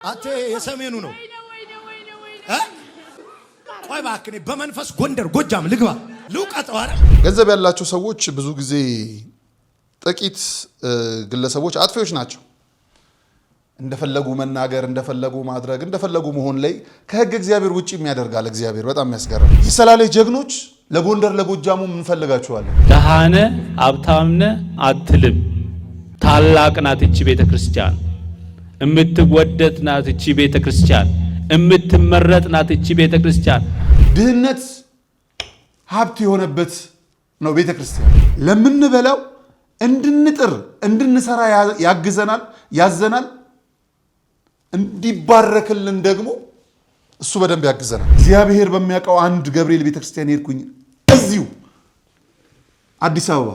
አቴ የሰሜኑ ነው ቆይ ባክኔ በመንፈስ ጎንደር ጎጃም ልግባ ልውቀጠው አረ ገንዘብ ያላቸው ሰዎች ብዙ ጊዜ ጥቂት ግለሰቦች አጥፊዎች ናቸው እንደፈለጉ መናገር እንደፈለጉ ማድረግ እንደፈለጉ መሆን ላይ ከህግ እግዚአብሔር ውጪ የሚያደርጋል እግዚአብሔር በጣም የሚያስገርም ይሰላል ጀግኖች ለጎንደር ለጎጃሙ ምን ፈልጋችኋል ደሃነ አብታምነ አትልም ታላቅ ናት እቺ ቤተክርስቲያን እምትወደድ ናት እቺ ቤተክርስቲያን እምትመረጥ ናት እቺ ቤተክርስቲያን ድህነት ሀብት የሆነበት ነው ቤተክርስቲያን ለምን በለው እንድንጥር እንድንሰራ ያግዘናል ያዘናል እንዲባረክልን ደግሞ እሱ በደንብ ያግዘናል እግዚአብሔር በሚያቀው አንድ ገብርኤል ቤተክርስቲያን ሄድኩኝ እዚሁ አዲስ አበባ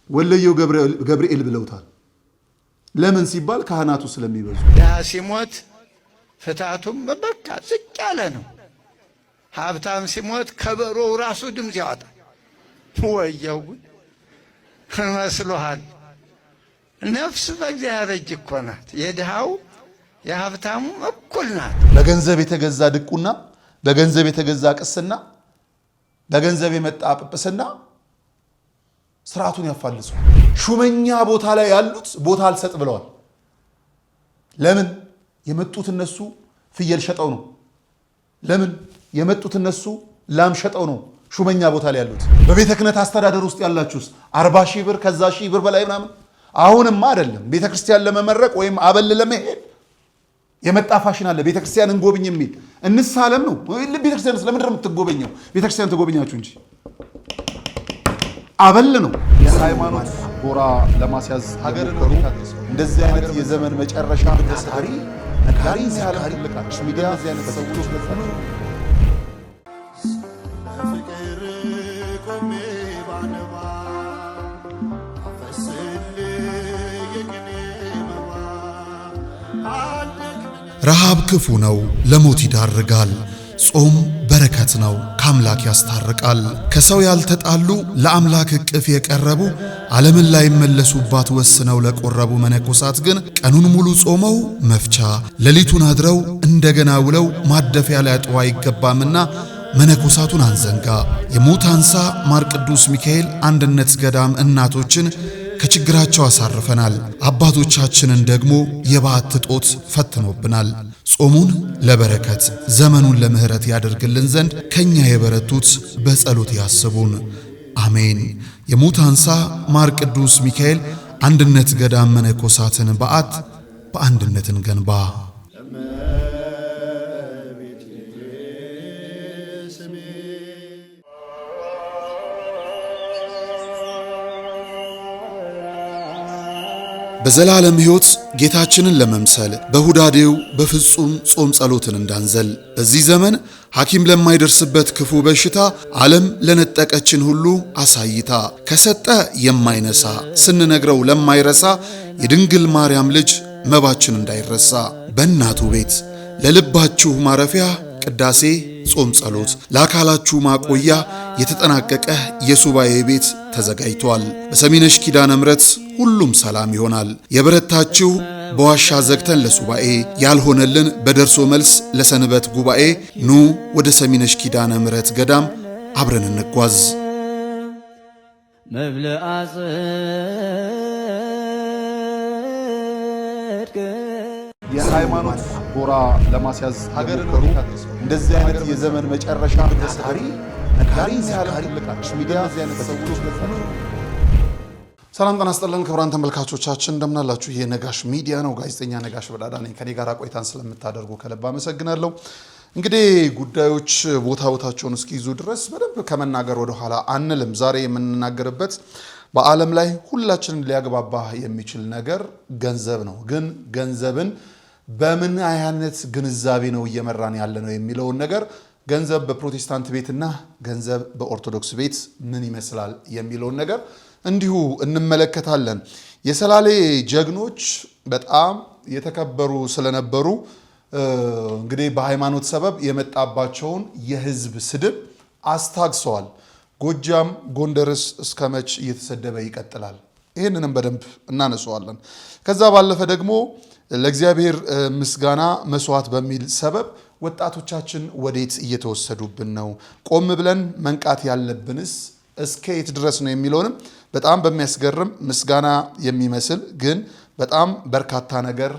ወለየው ገብርኤል ብለውታል ለምን ሲባል ካህናቱ ስለሚበዙ ያ ሲሞት ፍታቱም በቃ ዝቅ ያለ ነው ሀብታም ሲሞት ከበሮ ራሱ ድምጽ ያወጣል ወየው መስሎሃል ነፍስ በእግዚአብሔር እጅ እኮ ናት የድሃው የሀብታሙ እኩል ናት በገንዘብ የተገዛ ድቁና በገንዘብ የተገዛ ቅስና በገንዘብ የመጣ ጵጵስና ስርዓቱን ያፋልሱ ሹመኛ ቦታ ላይ ያሉት ቦታ አልሰጥ ብለዋል ለምን የመጡት እነሱ ፍየል ሸጠው ነው ለምን የመጡት እነሱ ላም ሸጠው ነው ሹመኛ ቦታ ላይ ያሉት በቤተ ክህነት አስተዳደር ውስጥ ያላችሁስ 40 ሺህ ብር ከዛ ሺህ ብር በላይ ምናምን አሁንማ አይደለም ቤተክርስቲያን ለመመረቅ ወይም አበል ለመሄድ የመጣ ፋሽን አለ ቤተክርስቲያን እንጎብኝ የሚል እንሳለም ነው ቤተክርስቲያን ስለምን ነው የምትጎበኘው ቤተክርስቲያን ተጎበኛችሁ እንጂ አበል ነው የሃይማኖት ጎራ ለማስያዝ ሀገር ነው እንደዚህ አይነት የዘመን መጨረሻ ታሪ ነካሪ ሲያላሪ ለካሽ ሚዲያ እዚህ አይነት ሰዎች ለታቸው ፍቅር ቆሜ ባነባ አፈስል የቅኔ መባ ረሃብ ክፉ ነው ለሞት ይዳርጋል ጾም በረከት ነው ከአምላክ ያስታርቃል ከሰው ያልተጣሉ ለአምላክ እቅፍ የቀረቡ ዓለምን ላይ መለሱባት ወስነው ለቆረቡ መነኮሳት ግን ቀኑን ሙሉ ጾመው መፍቻ ሌሊቱን አድረው እንደገና ውለው ማደፊያ ላይ አጥዋ ይገባምና መነኮሳቱን አንዘንጋ የሞት አንሳ ማር ቅዱስ ሚካኤል አንድነት ገዳም እናቶችን ከችግራቸው አሳርፈናል አባቶቻችንን ደግሞ የባዕት ጦት ፈትኖብናል ጾሙን ለበረከት ዘመኑን ለምህረት ያደርግልን ዘንድ ከኛ የበረቱት በጸሎት ያስቡን አሜን የሞት አንሳ ማር ቅዱስ ሚካኤል አንድነት ገዳም መነኮሳትን በዓት በአንድነትን ገንባ በዘላለም ሕይወት ጌታችንን ለመምሰል በሁዳዴው በፍጹም ጾም ጸሎትን እንዳንዘል በዚህ ዘመን ሐኪም ለማይደርስበት ክፉ በሽታ ዓለም ለነጠቀችን ሁሉ አሳይታ ከሰጠ የማይነሳ ስንነግረው ለማይረሳ የድንግል ማርያም ልጅ መባችን እንዳይረሳ በእናቱ ቤት ለልባችሁ ማረፊያ ቅዳሴ ጾም ጸሎት ለአካላችሁ ማቆያ የተጠናቀቀ የሱባኤ ቤት ተዘጋጅቷል በሰሚነሽ ኪዳነ ምሕረት ሁሉም ሰላም ይሆናል የበረታችሁ በዋሻ ዘግተን ለሱባኤ ያልሆነልን በደርሶ መልስ ለሰንበት ጉባኤ ኑ ወደ ሰሚነሽ ኪዳነ ምሕረት ገዳም አብረን እንጓዝ የሃይማኖት ጎራ ለማስያዝ ሀገር ነው እንደዚህ አይነት የዘመን መጨረሻ ታሪ ነካሪ ሲያላሪ ለካሽ ሚዲያ እዚህ አይነት ሰዎች ለታቸው ሰላም ጤና ይስጥልን ክቡራን ተመልካቾቻችን እንደምን አላችሁ ይሄ ነጋሽ ሚዲያ ነው ጋዜጠኛ ነጋሽ በዳዳ ነኝ ከኔ ጋር ቆይታን ስለምታደርጉ ከልብ አመሰግናለሁ እንግዲህ ጉዳዮች ቦታቸውን እስኪይዙ ድረስ በደንብ ከመናገር ወደ ኋላ አንልም ዛሬ የምንናገርበት በዓለም ላይ ሁላችንን ሊያግባባ የሚችል ነገር ገንዘብ ነው ግን ገንዘብን በምን አይነት ግንዛቤ ነው እየመራን ያለ ነው የሚለው ነገር ገንዘብ በፕሮቴስታንት ቤትና ገንዘብ በኦርቶዶክስ ቤት ምን ይመስላል የሚለው ነገር እንዲሁ እንመለከታለን የሰላሌ ጀግኖች በጣም የተከበሩ ስለነበሩ እንግዲህ በሃይማኖት ሰበብ የመጣባቸውን የህዝብ ስድብ አስታግሰዋል ጎጃም ጎንደርስ እስከመች እየተሰደበ ይቀጥላል ይሄንንም በደንብ እናነሳዋለን ከዛ ባለፈ ደግሞ ለእግዚአብሔር ምስጋና መስዋዕት በሚል ሰበብ ወጣቶቻችን ወዴት እየተወሰዱብን ነው? ቆም ብለን መንቃት ያለብንስ እስከ የት ድረስ ነው የሚለውንም በጣም በሚያስገርም ምስጋና የሚመስል ግን በጣም በርካታ ነገር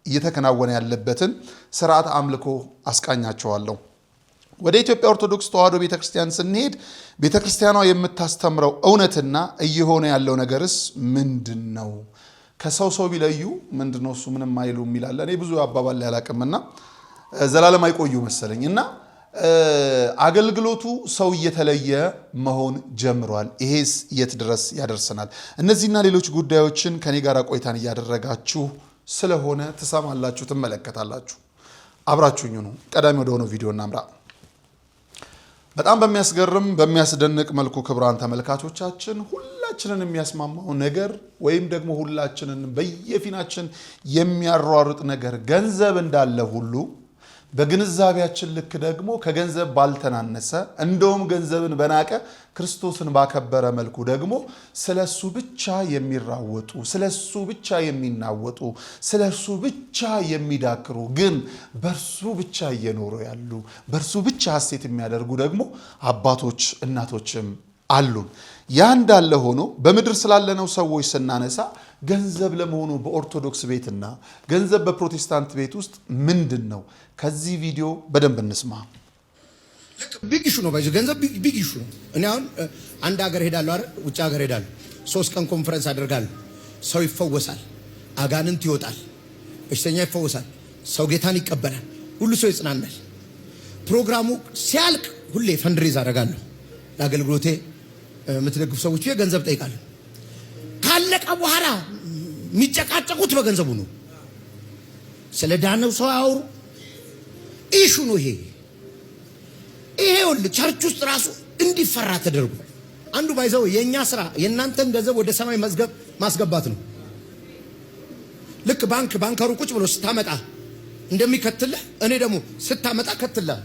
እየተከናወነ ያለበትን ስርዓት አምልኮ አስቃኛቸዋለሁ። ወደ ኢትዮጵያ ኦርቶዶክስ ተዋሕዶ ቤተክርስቲያን ስንሄድ ቤተክርስቲያኗ የምታስተምረው እውነትና እየሆነ ያለው ነገርስ ምንድነው? ከሰው ቢለዩ ምንድነው እሱ ምንም አይሉ የሚላል። እኔ ብዙ አባባል ያላቅምና ዘላለም አይቆዩ መሰለኝና አገልግሎቱ ሰው እየተለየ መሆን ጀምሯል። ይሄስ የት ድረስ ያደርሰናል? እነዚህና ሌሎች ጉዳዮችን ከኔ ጋር ቆይታን እያደረጋችሁ ስለሆነ ትሰማላችሁ፣ ትመለከታላችሁ። አብራችሁኝ ነው። ቀዳሚ ወደ ሆነው ቪዲዮ እናምራ። በጣም በሚያስገርም በሚያስደንቅ መልኩ ክቡራን ተመልካቾቻችን ሁላችንን የሚያስማማው ነገር ወይም ደግሞ ሁላችንን በየፊናችን የሚያሯሩጥ ነገር ገንዘብ እንዳለ ሁሉ በግንዛቤያችን ልክ ደግሞ ከገንዘብ ባልተናነሰ እንደውም ገንዘብን በናቀ ክርስቶስን ባከበረ መልኩ ደግሞ ስለሱ ብቻ የሚራወጡ ስለሱ ብቻ የሚናወጡ ስለሱ ብቻ የሚዳክሩ ግን በርሱ ብቻ እየኖሩ ያሉ በርሱ ብቻ ሐሴት የሚያደርጉ ደግሞ አባቶች እናቶችም አሉን። ያ እንዳለ ሆኖ በምድር ስላለነው ሰዎች ስናነሳ ገንዘብ ለመሆኑ በኦርቶዶክስ ቤትና ገንዘብ በፕሮቴስታንት ቤት ውስጥ ምንድነው? ከዚህ ቪዲዮ በደንብ እንስማ። ቢግ ኢሹ ነው። ገንዘብ ቢግ ኢሹ ነው። እኔ አሁን አንድ ሀገር ሄዳለሁ አይደል? ውጭ ሀገር ሄዳለሁ። 3 ቀን ኮንፈረንስ አደርጋለሁ። ሰው ይፈወሳል፣ አጋንንት ይወጣል፣ በሽተኛ ይፈወሳል፣ ሰው ጌታን ይቀበላል፣ ሁሉ ሰው ይጽናናል። ፕሮግራሙ ሲያልቅ ሁሌ ፈንድሬዝ አደርጋለሁ። ለአገልግሎቴ የምትደግፉ ሰዎች ገንዘብ ጠይቃለሁ። ካለቀ በኋላ የሚጨቃጨቁት በገንዘቡ ነው። ስለ ዳነው ሰው አውሩ። ኢሹ ነው ይሄ ሁሉ ቸርች ውስጥ ራሱ እንዲፈራ ተደርጎ አንዱ ባይዘው የኛ ስራ የእናንተን ገንዘብ ወደ ሰማይ መዝገብ ማስገባት ነው። ልክ ባንከሩ ቁጭ ብሎ ስታመጣ እንደሚከትልህ እኔ ደግሞ ስታመጣ ከትልህ።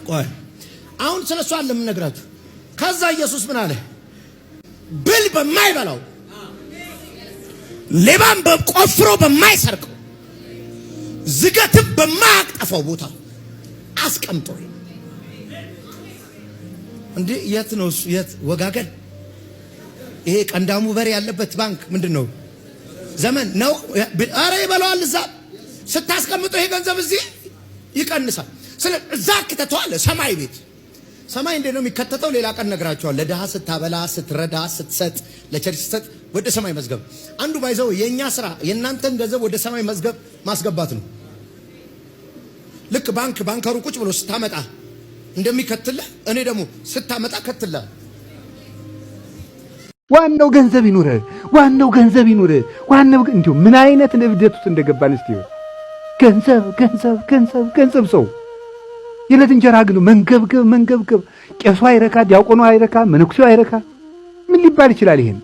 ቆይ አሁን ስለሱ አለ ምን ነግራችሁ። ከዛ ኢየሱስ ምን አለ? ብል በማይበላው ሌባም በቆፍሮ በማይሰርቀው ዝገትም በማያቅጠፈው ቦታ አስቀምጦ። እንዴ የት ነው እሱ? የት ወጋገን? ይሄ ቀንዳሙ በሬ ያለበት ባንክ ምንድነው? ዘመን ነው። አረ ይበላዋል። እዛ ስታስቀምጠው ይሄ ገንዘብ እዚህ ይቀንሳል። ስለ እዛ ከተተዋለ ሰማይ ቤት ሰማይ እንዴት ነው የሚከተተው? ሌላ ቀን ነግራቸዋል። ለድሃ ስታበላ፣ ስትረዳ፣ ስትሰጥ፣ ለቸርች ስትሰጥ ወደ ሰማይ መዝገብ። አንዱ ባይዘው የኛ ስራ የእናንተን ገንዘብ ወደ ሰማይ መዝገብ ማስገባት ነው። ልክ ባንከሩ ቁጭ ብሎ ስታመጣ እንደሚከትልህ እኔ ደግሞ ስታመጣ ከትልህ። ዋናው ገንዘብ ይኑር፣ ዋናው ገንዘብ ይኑር። ዋናው እንዲሁ ምን አይነት ንብደት ውስጥ እንደገባን እስቲ ገንዘብ ገንዘብ ገንዘብ ገንዘብ ሰው የለት እንጀራ ግን መንገብገብ ቄሱ አይረካ፣ ዲያቆኑ አይረካ፣ መነኩሴው አይረካ። ምን ሊባል ይችላል? ይሄን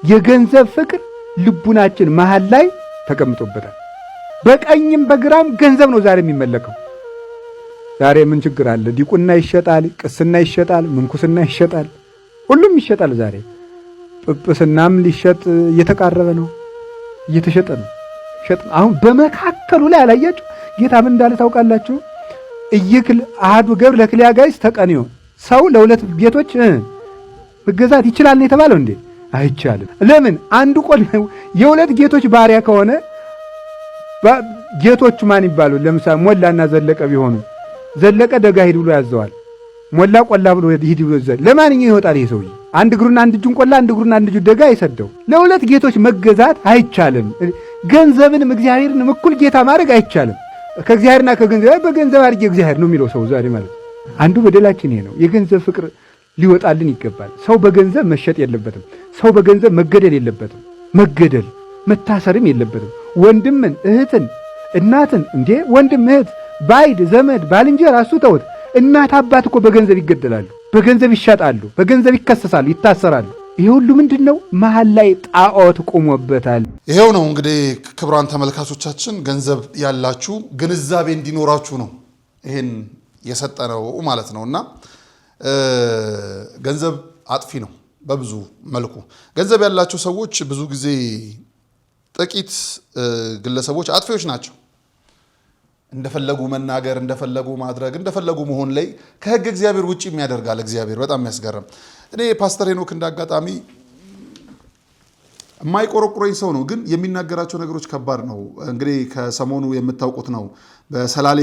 የገንዘብ ፍቅር ልቡናችን መሃል ላይ ተቀምጦበታል። በቀኝም በግራም ገንዘብ ነው ዛሬ የሚመለከው። ዛሬ ምን ችግር አለ? ዲቁና ይሸጣል፣ ቅስና ይሸጣል፣ ምንኩስና ይሸጣል፣ ሁሉም ይሸጣል። ዛሬ ጵጵስናም ሊሸጥ እየተቃረበ ነው፣ እየተሸጠ ነው። አሁን በመካከሉ ላይ አላያችሁ ጌታ ምን እንዳለ ታውቃላችሁ? እይክል አሃዱ ገብር ለክልያ ጋይስ ተቀንዮ። ሰው ለሁለት ጌቶች መገዛት ይችላል ነው የተባለው እንዴ? አይቻልም። ለምን? አንዱ ቆል የሁለት ጌቶች ባሪያ ከሆነ ጌቶቹ ማን ይባሉ? ለምሳሌ ሞላና ዘለቀ ቢሆኑ ዘለቀ ደጋ ሂድ ብሎ ያዘዋል፣ ሞላ ቆላ ብሎ ሂድ ብሎ ያዘዋል። ለማንኛው ይወጣል ይሄ ሰውዬ? አንድ እግሩና አንድ እጁን ቆላ፣ አንድ እግሩና አንድ እጁን ደጋ አይሰደው። ለሁለት ጌቶች መገዛት አይቻልም። ገንዘብንም እግዚአብሔርንም እኩል ጌታ ማድረግ አይቻልም። ከእግዚአብሔርና ከገንዘብ በገንዘብ አድርጌ እግዚአብሔር ነው የሚለው ሰው ዛሬ ማለት አንዱ በደላችን ይሄ ነው። የገንዘብ ፍቅር ሊወጣልን ይገባል። ሰው በገንዘብ መሸጥ የለበትም። ሰው በገንዘብ መገደል የለበትም። መታሰርም የለበትም። ወንድምን፣ እህትን፣ እናትን እንዴ ወንድም፣ እህት፣ ባይድ፣ ዘመድ፣ ባልንጀራ እሱ ተውት። እናት አባት እኮ በገንዘብ ይገደላሉ፣ በገንዘብ ይሸጣሉ፣ በገንዘብ ይከሰሳሉ፣ ይታሰራሉ። ይሄ ሁሉ ምንድነው? መሃል ላይ ጣዖት ቆሞበታል። ይሄው ነው እንግዲህ ክቡራን ተመልካቾቻችን፣ ገንዘብ ያላችሁ ግንዛቤ እንዲኖራችሁ ነው ይሄን የሰጠነው ማለት ነውና ገንዘብ አጥፊ ነው። በብዙ መልኩ ገንዘብ ያላቸው ሰዎች ብዙ ጊዜ ጥቂት ግለሰቦች አጥፊዎች ናቸው። እንደፈለጉ መናገር፣ እንደፈለጉ ማድረግ፣ እንደፈለጉ መሆን ላይ ከሕግ እግዚአብሔር ውጪ የሚያደርጋል እግዚአብሔር። በጣም የሚያስገርም። እኔ ፓስተር ሄኖክ እንዳጋጣሚ የማይቆረቁረኝ ሰው ነው፣ ግን የሚናገራቸው ነገሮች ከባድ ነው። እንግዲህ ከሰሞኑ የምታውቁት ነው በሰላሌ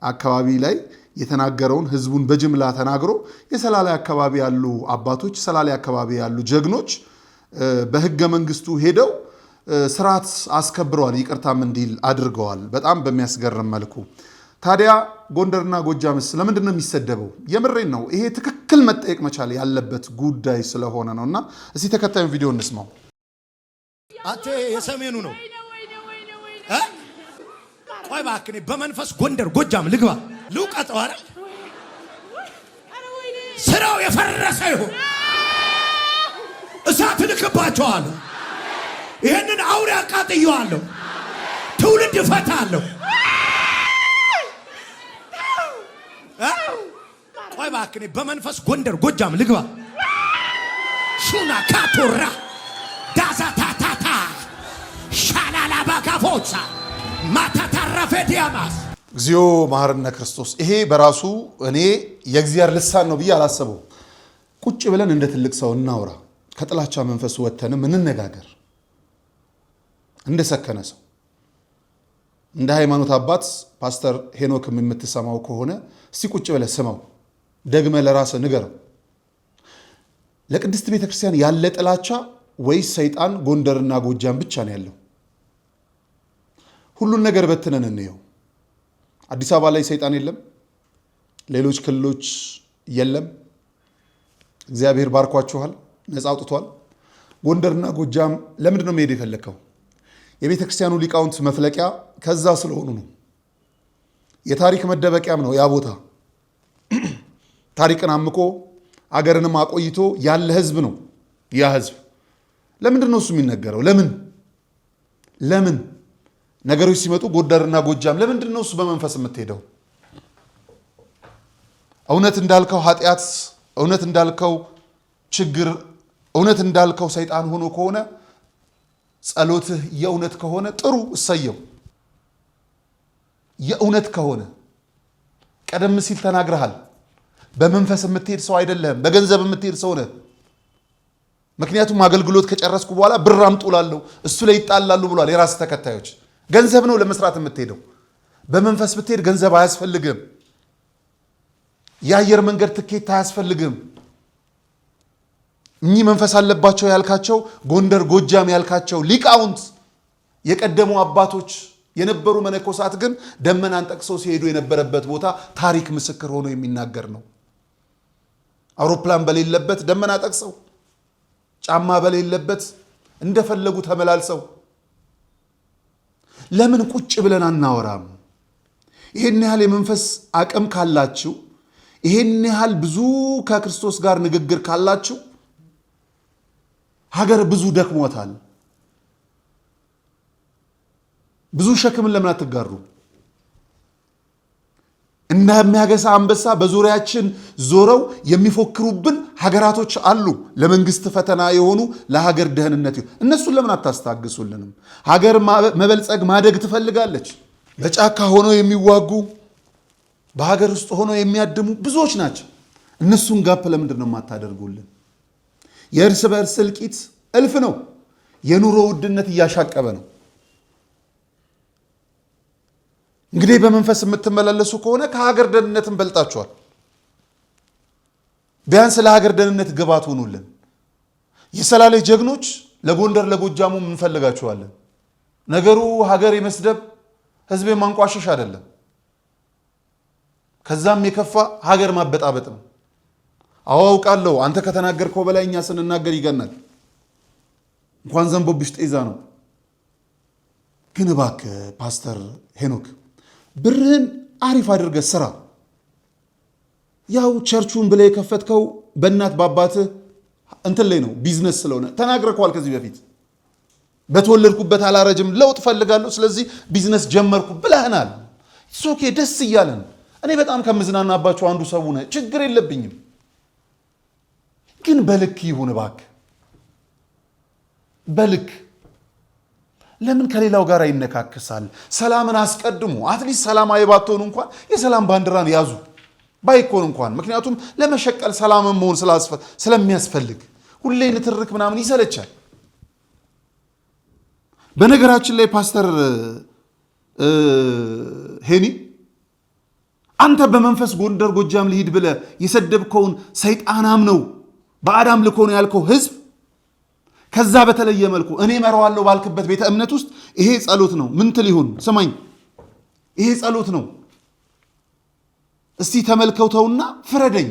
አካባቢ ላይ የተናገረውን ህዝቡን በጅምላ ተናግሮ የሰላሌ አካባቢ ያሉ አባቶች፣ ሰላሌ አካባቢ ያሉ ጀግኖች በህገ መንግስቱ ሄደው ስርዓት አስከብረዋል፣ ይቅርታም እንዲል አድርገዋል። በጣም በሚያስገርም መልኩ። ታዲያ ጎንደርና ጎጃምስ ለምንድን ነው የሚሰደበው? የምሬን ነው። ይሄ ትክክል መጠየቅ መቻል ያለበት ጉዳይ ስለሆነ ነውና እስቲ ተከታዩን ቪዲዮ እንስማው። አቴ የሰሜኑ ነው። ቆይ እባክህ በመንፈስ ጎንደር ጎጃም ልግባ ልውቀጠው አይደል? ስራው የፈረሰ ይሁን እሳት ልክባቸዋለሁ። ይሄንን አውሬ አቃጥየዋለሁ። ትውልድ እፈታለሁ። ቆይ እባክህ በመንፈስ ጎንደር ጎጃም ልግባ ሹና ካቶራ ዳዛታታታ ሻላላ ባጋፎሳ ማታታረፈ ዲያማስ እግዚኦ መሐረነ ክርስቶስ። ይሄ በራሱ እኔ የእግዚአብሔር ልሳን ነው ብዬ አላሰበው። ቁጭ ብለን እንደ ትልቅ ሰው እናውራ፣ ከጥላቻ መንፈስ ወጥተንም እንነጋገር። እንደ ሰከነ ሰው እንደ ሃይማኖት አባት ፓስተር ሄኖክም የምትሰማው ከሆነ እስቲ ቁጭ ብለህ ስማው፣ ደግመህ ለራስህ ንገረው። ለቅድስት ቤተክርስቲያን ያለ ጥላቻ ወይስ ሰይጣን ጎንደርና ጎጃም ብቻ ነው ያለው? ሁሉን ነገር በትነን እንየው። አዲስ አበባ ላይ ሰይጣን የለም? ሌሎች ክልሎች የለም? እግዚአብሔር ባርኳችኋል፣ ነፃ አውጥቷል። ጎንደርና ጎጃም ለምንድን ነው መሄድ የፈለከው? የቤተ ክርስቲያኑ ሊቃውንት መፍለቂያ ከዛ ስለሆኑ ነው። የታሪክ መደበቂያም ነው ያ ቦታ። ታሪክን አምቆ አገርንም አቆይቶ ያለ ህዝብ ነው ያ ህዝብ። ለምንድን ነው እሱ የሚነገረው? ለምን ነገሮች ሲመጡ ጎንደርና ጎጃም ለምንድን ነው እሱ በመንፈስ የምትሄደው? እውነት እንዳልከው ኃጢአት፣ እውነት እንዳልከው ችግር፣ እውነት እንዳልከው ሰይጣን ሆኖ ከሆነ ጸሎትህ የእውነት ከሆነ ጥሩ እሰየው። የእውነት ከሆነ ቀደም ሲል ተናግረሃል። በመንፈስ የምትሄድ ሰው አይደለም፣ በገንዘብ የምትሄድ ሰው ነህ። ምክንያቱም አገልግሎት ከጨረስኩ በኋላ ብር አምጡላለሁ እሱ ላይ ይጣላሉ ብሏል የራስ ተከታዮች። ገንዘብ ነው ለመስራት የምትሄደው። በመንፈስ ብትሄድ ገንዘብ አያስፈልግም። የአየር መንገድ ትኬት አያስፈልግም። እኚህ መንፈስ አለባቸው ያልካቸው ጎንደር ጎጃም ያልካቸው ሊቃውንት የቀደሙ አባቶች የነበሩ መነኮሳት ግን ደመናን ጠቅሰው ሲሄዱ የነበረበት ቦታ ታሪክ ምስክር ሆኖ የሚናገር ነው። አውሮፕላን በሌለበት ደመና ጠቅሰው፣ ጫማ በሌለበት እንደፈለጉ ተመላልሰው። ለምን ቁጭ ብለን አናወራም? ይሄን ያህል የመንፈስ አቅም ካላችሁ፣ ይሄን ያህል ብዙ ከክርስቶስ ጋር ንግግር ካላችሁ፣ ሀገር ብዙ ደክሞታል። ብዙ ሸክምን ለምን አትጋሩ? እንደሚያገሳ አንበሳ በዙሪያችን ዞረው የሚፎክሩብን ሀገራቶች አሉ። ለመንግስት ፈተና የሆኑ ለሀገር ደህንነት ይሁን እነሱን ለምን አታስታግሱልንም? ሀገር መበልጸግ ማደግ ትፈልጋለች። በጫካ ሆነው የሚዋጉ በሀገር ውስጥ ሆነው የሚያድሙ ብዙዎች ናቸው። እነሱን ጋፕ ለምንድን ነው የማታደርጉልን? የእርስ በእርስ እልቂት እልፍ ነው። የኑሮ ውድነት እያሻቀበ ነው። እንግዲህ በመንፈስ የምትመላለሱ ከሆነ ከሀገር ደህንነት እንበልጣችኋል። ቢያንስ ለሀገር ደህንነት ግባት ሆኑልን። የሰላሌ ጀግኖች ለጎንደር ለጎጃሙ እንፈልጋችኋለን። ነገሩ ሀገር የመስደብ ህዝብ ማንቋሸሽ አይደለም። ከዛም የከፋ ሀገር ማበጣበጥ ነው። አውቃለሁ አንተ ከተናገርከው በላይ እኛ ስንናገር ይገናል። እንኳን ዘንቦብሽ ጤዛ ነው። ግን እባክህ ፓስተር ሄኖክ ብርህን አሪፍ አድርገህ ስራ። ያው ቸርቹን ብለህ የከፈትከው በእናት ባባትህ እንትን ላይ ነው፣ ቢዝነስ ስለሆነ ተናግረኳል። ከዚህ በፊት በተወለድኩበት አላረጅም፣ ለውጥ ፈልጋለሁ፣ ስለዚህ ቢዝነስ ጀመርኩ ብለህናል። ኦኬ፣ ደስ እያለን እኔ በጣም ከምዝናናባቸው አንዱ ሰው ነህ። ችግር የለብኝም። ግን በልክ ይሁን እባክህ በልክ። ለምን ከሌላው ጋር ይነካከሳል? ሰላምን አስቀድሙ። አትሊስት ሰላማዊ ባትሆኑ እንኳን የሰላም ባንዲራን ያዙ ባይኮን እንኳን። ምክንያቱም ለመሸቀል ሰላምን መሆን ስለሚያስፈልግ ሁሌ ንትርክ ምናምን ይሰለቻል። በነገራችን ላይ ፓስተር ሄኒ አንተ በመንፈስ ጎንደር ጎጃም ልሂድ ብለህ የሰደብከውን ሰይጣናም ነው በአዳም ልኮ ነው ያልከው ህዝብ ከዛ በተለየ መልኩ እኔ መራዋለሁ ባልክበት ቤተ እምነት ውስጥ ይሄ ጸሎት ነው። ምን ትል ይሁን? ስማኝ፣ ይሄ ጸሎት ነው። እስቲ ተመልከውተውና ፍረደኝ።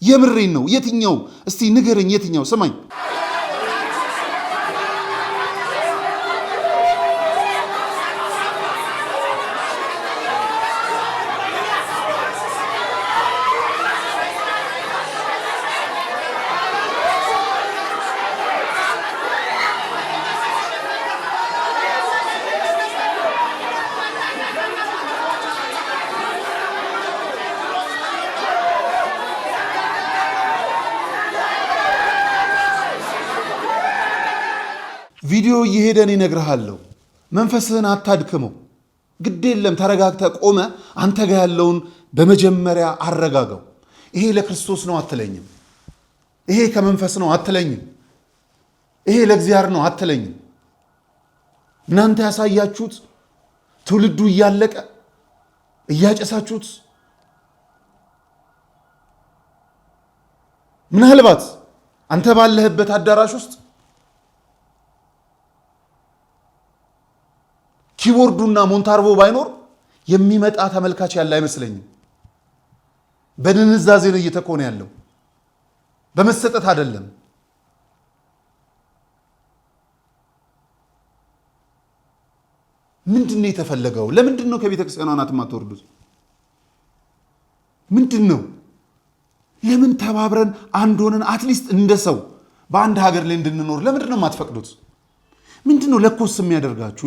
የምሬን ነው። የትኛው? እስቲ ንገረኝ፣ የትኛው? ስማኝ። ቪዲዮ እየሄደን ይነግርሃለሁ። መንፈስህን አታድክመው። ግድ የለም ተረጋግተ ቆመ። አንተ ጋር ያለውን በመጀመሪያ አረጋጋው። ይሄ ለክርስቶስ ነው አትለኝም። ይሄ ከመንፈስ ነው አትለኝም። ይሄ ለእግዚአብሔር ነው አትለኝም። እናንተ ያሳያችሁት ትውልዱ እያለቀ እያጨሳችሁት ምናልባት አንተ ባለህበት አዳራሽ ውስጥ ኪቦርዱና ሞንታርቦ ባይኖር የሚመጣ ተመልካች ያለ አይመስለኝም። በድንዛዜ ነው እየተኮነ ያለው፣ በመሰጠት አይደለም። ምንድነው የተፈለገው? ለምንድነው ከቤተ ክርስቲያኗ ናት የማትወርዱት? ምንድነው? ለምን ተባብረን አንድ ሆነን አትሊስት እንደ ሰው በአንድ ሀገር ላይ እንድንኖር ለምንድነው የማትፈቅዱት? ምንድነው ለኮስ የሚያደርጋችሁ?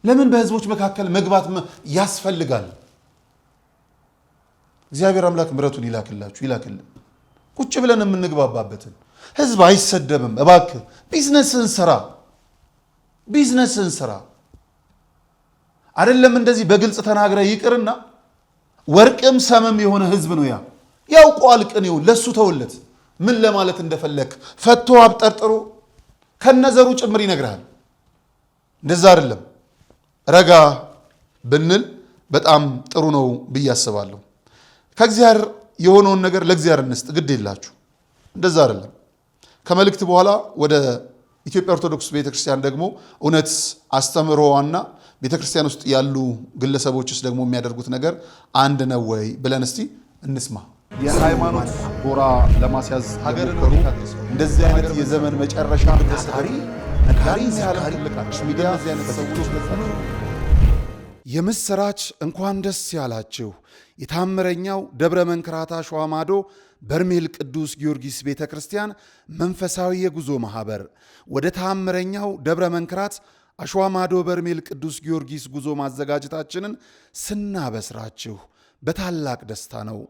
ለምን በህዝቦች መካከል መግባት ያስፈልጋል? እግዚአብሔር አምላክ ምሕረቱን ይላክላችሁ ይላክልን። ቁጭ ብለን የምንግባባበትን ህዝብ አይሰደብም። እባክህ ቢዝነስን ስራ አይደለም እንደዚህ በግልጽ ተናግረ ይቅርና ወርቅም ሰምም የሆነ ህዝብ ነው። ያውቀዋል። ቅኔው ለሱ ተውለት። ምን ለማለት እንደፈለክ ፈቶ አብጠርጥሮ ከነዘሩ ጭምር ይነግራል። እንደዛ አይደለም። ረጋ ብንል በጣም ጥሩ ነው ብዬ አስባለሁ። ከእግዚአብሔር የሆነውን ነገር ለእግዚአብሔር እንስጥ። ግድ የላችሁ። እንደዛ አይደለም። ከመልእክት በኋላ ወደ ኢትዮጵያ ኦርቶዶክስ ቤተክርስቲያን ደግሞ እውነት አስተምሮዋና ቤተክርስቲያን ውስጥ ያሉ ግለሰቦችስ ደግሞ የሚያደርጉት ነገር አንድ ነው ወይ ብለን እስቲ እንስማ። የሃይማኖት ጎራ ለማስያዝ ሀገርን እንደዚህ አይነት የዘመን መጨረሻ ነጋሪ ሚዲያ የምስራች እንኳን ደስ ያላችሁ። የታምረኛው ደብረ መንክራት አሸዋ ማዶ በርሜል ቅዱስ ጊዮርጊስ ቤተ ክርስቲያን መንፈሳዊ የጉዞ ማህበር ወደ ታምረኛው ደብረ መንክራት አሸዋ ማዶ በርሜል ቅዱስ ጊዮርጊስ ጉዞ ማዘጋጀታችንን ስናበስራችሁ በታላቅ ደስታ ነው።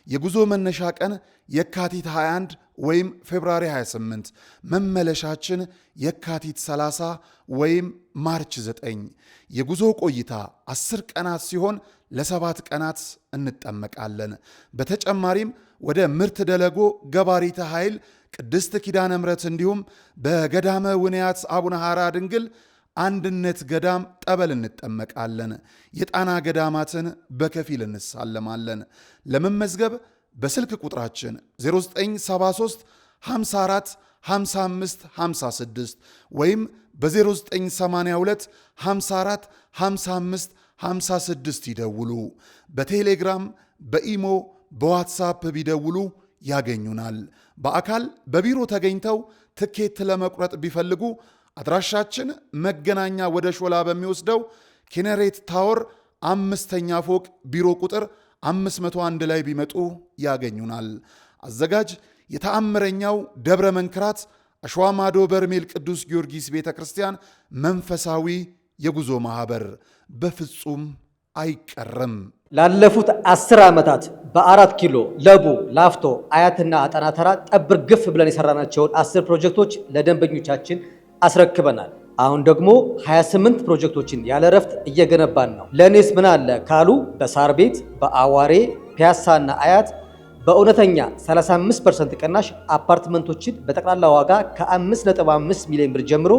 የጉዞ መነሻ ቀን የካቲት 21 ወይም ፌብራሪ 28፣ መመለሻችን የካቲት 30 ወይም ማርች 9። የጉዞ ቆይታ 10 ቀናት ሲሆን ለ7 ቀናት እንጠመቃለን። በተጨማሪም ወደ ምርት ደለጎ ገባሪተ ኃይል ቅድስት ኪዳነ ምሕረት እንዲሁም በገዳመ ውንያት አቡነ ሐራ ድንግል አንድነት ገዳም ጠበል እንጠመቃለን። የጣና ገዳማትን በከፊል እንሳለማለን። ለመመዝገብ በስልክ ቁጥራችን 0973 54 55 56 ወይም በ0982 54 55 56 ይደውሉ። በቴሌግራም በኢሞ በዋትሳፕ ቢደውሉ ያገኙናል። በአካል በቢሮ ተገኝተው ትኬት ለመቁረጥ ቢፈልጉ አድራሻችን መገናኛ ወደ ሾላ በሚወስደው ኪነሬት ታወር 5ኛ ፎቅ ቢሮ ቁጥር 501 ላይ ቢመጡ ያገኙናል። አዘጋጅ የተአምረኛው ደብረ መንክራት አሸዋ ማዶ በርሜል ቅዱስ ጊዮርጊስ ቤተ ክርስቲያን መንፈሳዊ የጉዞ ማህበር። በፍጹም አይቀርም። ላለፉት 10 ዓመታት በ4 ኪሎ ለቡ ላፍቶ አያትና አጠና ተራ ጠብር ግፍ ብለን የሰራናቸውን 10 ፕሮጀክቶች ለደንበኞቻችን አስረክበናል። አሁን ደግሞ 28 ፕሮጀክቶችን ያለ ረፍት እየገነባን ነው። ለኔስ ምን አለ ካሉ በሳር ቤት፣ በአዋሬ፣ ፒያሳና አያት በእውነተኛ 35% ቅናሽ አፓርትመንቶችን በጠቅላላ ዋጋ ከ5.5 ሚሊዮን ብር ጀምሮ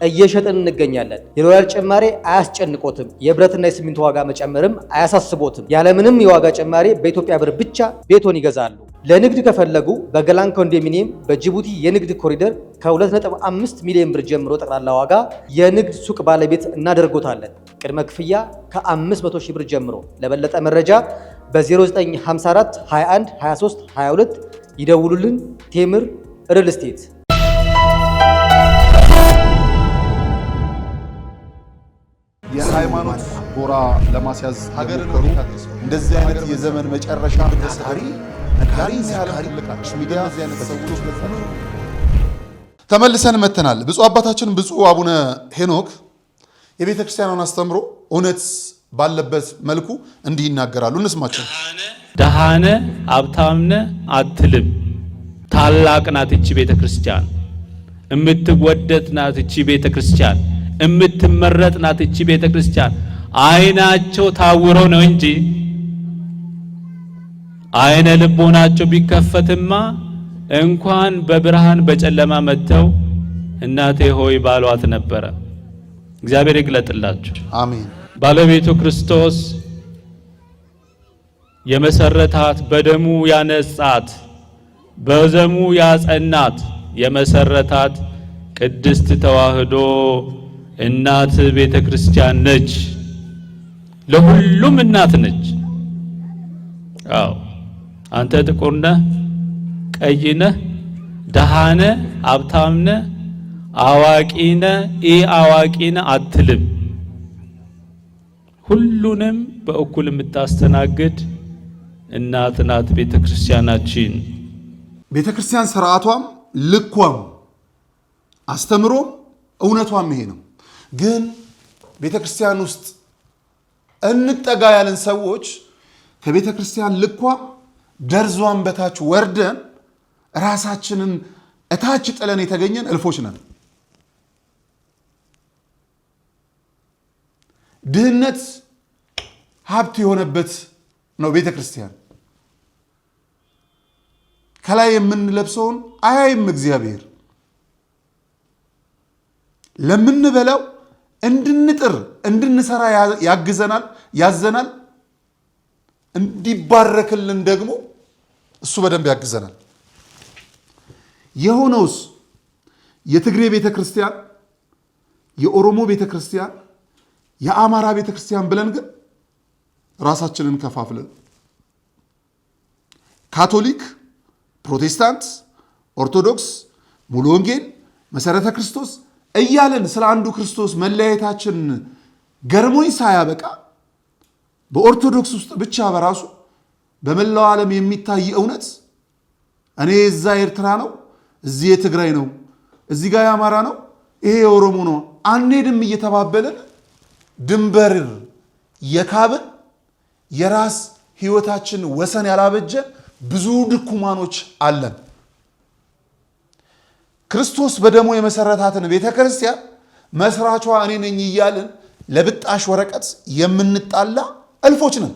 እየሸጥን እንገኛለን። የሮያል ጭማሬ አያስጨንቆትም። የብረትና የሲሚንቶ ዋጋ መጨመርም አያሳስቦትም። ያለምንም የዋጋ ጭማሬ በኢትዮጵያ ብር ብቻ ቤቶን ይገዛሉ። ለንግድ ከፈለጉ በገላን ኮንዶሚኒየም በጅቡቲ የንግድ ኮሪደር ከ2.5 ሚሊዮን ብር ጀምሮ ጠቅላላ ዋጋ የንግድ ሱቅ ባለቤት እናደርጎታለን። ቅድመ ክፍያ ከ500 ሺህ ብር ጀምሮ። ለበለጠ መረጃ በ0954 21 23 22 ይደውሉልን። ቴምር ሪል ስቴት። የሃይማኖት ጎራ ለማስያዝ ሀገርን ወደ እንደዚህ አይነት የዘመን መጨረሻ ተሳሪ ነጋሪ ሚዲያ ተመልሰን መተናል። ብፁዕ አባታችን ብፁዕ አቡነ ሄኖክ የቤተ ክርስቲያኑን አስተምሮ እውነት ባለበት መልኩ እንዲህ ይናገራሉ። እንስማቸው። ደሃነ ሀብታምነ አትልም። ታላቅ ናት እቺ ቤተ ክርስቲያን፣ እምትወደድ ናት እቺ ቤተ ክርስቲያን፣ እምትመረጥ ናት እቺ ቤተ ክርስቲያን። አይናቸው ታውረው ነው እንጂ አይነ ልቦናቸው ቢከፈትማ እንኳን በብርሃን በጨለማ መጥተው እናቴ ሆይ ባሏት ነበረ። እግዚአብሔር ይግለጥላችሁ። አሜን። ባለቤቱ ክርስቶስ የመሰረታት በደሙ ያነጻት በዘሙ ያጸናት የመሰረታት ቅድስት ተዋህዶ እናት ቤተ ክርስቲያን ነች። ለሁሉም እናት ነች። አዎ አንተ ጥቁር ነህ፣ ቀይ ነህ፣ ደሃ ነህ፣ ሀብታም ነህ፣ አዋቂ ነህ፣ አዋቂ ነህ አትልም። ሁሉንም በእኩል የምታስተናግድ እናት ናት ቤተ ክርስቲያናችን። ቤተ ክርስቲያን ስርዓቷም ልኳም አስተምሮም እውነቷም ይሄ ነው። ግን ቤተ ክርስቲያን ውስጥ እንጠጋ ያለን ሰዎች ከቤተ ክርስቲያን ልኳም ደርዟን በታች ወርደን ራሳችንን እታች ጥለን የተገኘን እልፎች ነን። ድህነት ሀብት የሆነበት ነው ቤተ ክርስቲያን። ከላይ የምንለብሰውን አያይም እግዚአብሔር። ለምንበላው እንድንጥር እንድንሰራ ያግዘናል፣ ያዘናል። እንዲባረክልን ደግሞ እሱ በደንብ ያግዘናል። የሆነውስ የትግሬ ቤተ ክርስቲያን፣ የኦሮሞ ቤተ ክርስቲያን፣ የአማራ ቤተ ክርስቲያን ብለን ግን ራሳችንን ከፋፍለን ካቶሊክ፣ ፕሮቴስታንት፣ ኦርቶዶክስ፣ ሙሉ ወንጌል፣ መሰረተ ክርስቶስ እያለን ስለ አንዱ ክርስቶስ መለያየታችን ገርሞኝ ሳያበቃ በኦርቶዶክስ ውስጥ ብቻ በራሱ በመላው ዓለም የሚታይ እውነት እኔ እዛ ኤርትራ ነው፣ እዚህ የትግራይ ነው፣ እዚህ ጋር የአማራ ነው፣ ይሄ የኦሮሞ ነው አንሄድም እየተባበልን ድንበር የካብን የራስ ህይወታችን ወሰን ያላበጀ ብዙ ድኩማኖች አለን። ክርስቶስ በደሙ የመሰረታትን ቤተ ክርስቲያን መስራቿ እኔ ነኝ እያልን ለብጣሽ ወረቀት የምንጣላ እልፎች ነን።